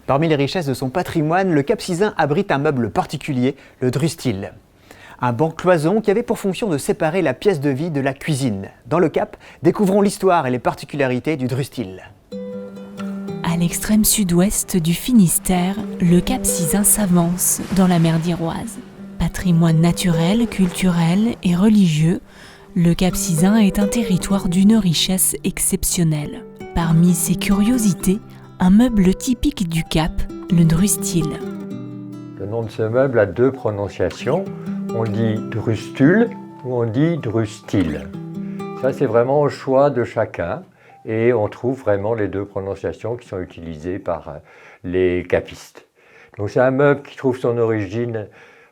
Parmi les richesses de son patrimoine, le Cap Sizun abrite un meuble particulier, le drustil. Un banc cloison qui avait pour fonction de séparer la pièce de vie de la cuisine. Dans le Cap, découvrons l'histoire et les particularités du drustil. À l'extrême sud-ouest du Finistère, le Cap Sizun s'avance dans la mer d'Iroise. Patrimoine naturel, culturel et religieux, le Cap Sizun est un territoire d'une richesse exceptionnelle. Parmi ses curiosités, un meuble typique du Cap, le drustil. Le nom de ce meuble a deux prononciations. On dit drustul ou on dit drustil. Ça, c'est vraiment au choix de chacun. Et on trouve vraiment les deux prononciations qui sont utilisées par les capistes. Donc c'est un meuble qui trouve son origine,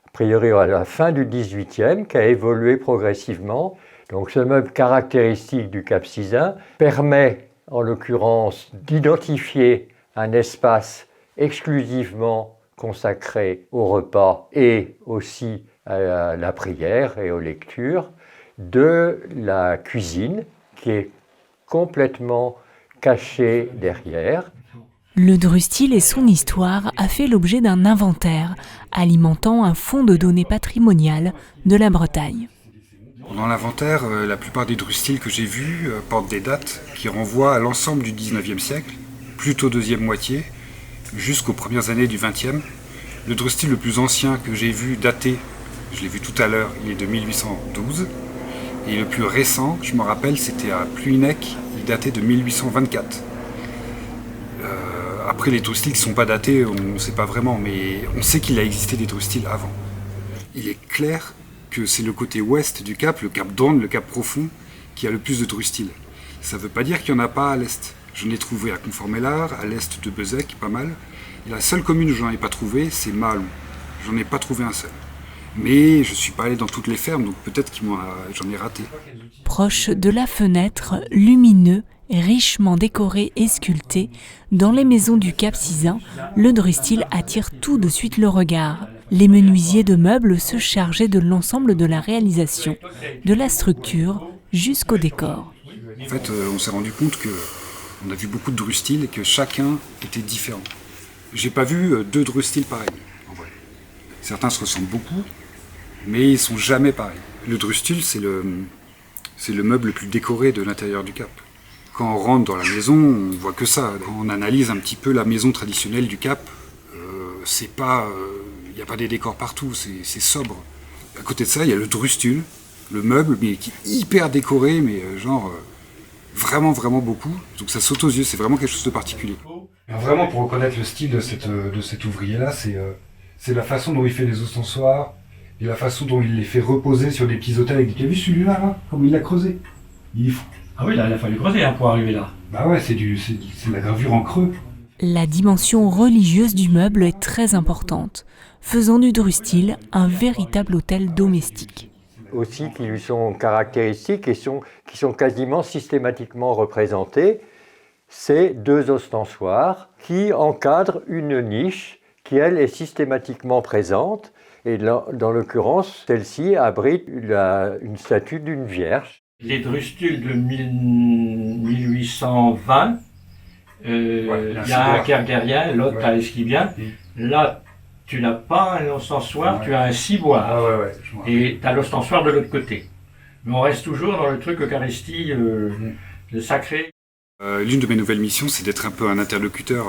a priori à la fin du XVIIIe, qui a évolué progressivement. Donc ce meuble caractéristique du Cap Sizun permet, en l'occurrence, d'identifier un espace exclusivement consacré au repas et aussi à la prière et aux lectures, de la cuisine qui est complètement cachée derrière. Le drustil et son histoire a fait l'objet d'un inventaire alimentant un fonds de données patrimoniales de la Bretagne. Dans l'inventaire, la plupart des drustils que j'ai vus portent des dates qui renvoient à l'ensemble du 19e siècle, plutôt deuxième moitié, jusqu'aux premières années du 20e. Le drustil le plus ancien que j'ai vu daté, je l'ai vu tout à l'heure, il est de 1812. Et le plus récent, je me rappelle, c'était à Pluinec, il datait de 1824. Après, les drustils qui ne sont pas datés, on ne sait pas vraiment, mais on sait qu'il a existé des drustils avant. Il est clair que c'est le côté ouest du Cap, le Cap d'Orne, le Cap profond, qui a le plus de drustils. Ça ne veut pas dire qu'il n'y en a pas à l'est. J'en ai trouvé à Conformélard, à l'est de Bezec, pas mal. Et la seule commune où je n'en ai pas trouvé, c'est Mahalon. J'en ai pas trouvé un seul. Mais je ne suis pas allé dans toutes les fermes, donc peut-être que j'en ai raté. Proche de la fenêtre, lumineux, richement décoré et sculpté, dans les maisons du Cap Sizun, le drustil attire tout de suite le regard. Les menuisiers de meubles se chargeaient de l'ensemble de la réalisation, de la structure jusqu'au décor. En fait, on s'est rendu compte qu'on a vu beaucoup de drustils et que chacun était différent. J'ai pas vu deux drustils pareils, en vrai. Certains se ressemblent beaucoup, mais ils sont jamais pareils. Le drustil, c'est le meuble le plus décoré de l'intérieur du Cap. Quand on rentre dans la maison, on voit que ça. Quand on analyse un petit peu la maison traditionnelle du Cap, c'est pas, y a pas des décors partout, c'est sobre. À côté de ça, il y a le drustil, le meuble, mais qui est hyper décoré, mais vraiment, vraiment beaucoup. Donc ça saute aux yeux, c'est vraiment quelque chose de particulier. Alors vraiment, pour reconnaître le style de cet ouvrier-là, c'est la façon dont il fait les ostensoirs et la façon dont il les fait reposer sur des petits autels. Tu as vu celui-là, là, comme il l'a creusé? Il est fou. Ah oui, là, il a fallu creuser pour arriver là. Bah ouais, c'est de la gravure en creux. La dimension religieuse du meuble est très importante, faisant du drustil un véritable autel domestique. Aussi qui lui sont caractéristiques et qui sont quasiment systématiquement représentés, c'est deux ostensoirs qui encadrent une niche qui, elle, est systématiquement présente. Et dans l'occurrence, celle-ci abrite une statue d'une vierge. Les drustules de 1820, il y a un kerguerien, l'autre à Esquibien. Là, tu n'as pas un ostensoir, tu as un ciboire. Ah et tu as l'ostensoir de l'autre côté. Mais on reste toujours dans le truc Eucharistie, le sacré. L'une de mes nouvelles missions, c'est d'être un peu un interlocuteur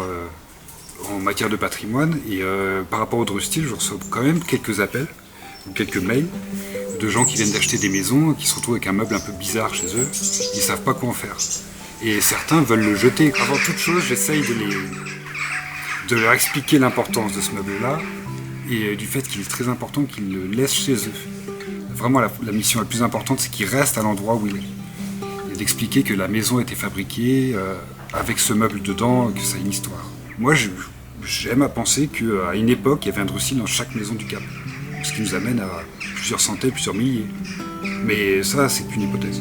en matière de patrimoine. Et par rapport au drustil, je reçois quand même quelques appels ou quelques mails de gens qui viennent d'acheter des maisons, qui se retrouvent avec un meuble un peu bizarre chez eux. Ils ne savent pas quoi en faire. Et certains veulent le jeter. Avant toute chose, j'essaye de leur expliquer l'importance de ce meuble-là et du fait qu'il est très important qu'ils le laissent chez eux. Vraiment, la mission la plus importante, c'est qu'il reste à l'endroit où il est. Et d'expliquer que la maison a été fabriquée avec ce meuble dedans, que ça a une histoire. Moi, j'aime à penser qu'à une époque, il y avait un drustil dans chaque maison du Cap. Ce qui nous amène à plusieurs centaines, plusieurs milliers. Mais ça, c'est qu'une hypothèse.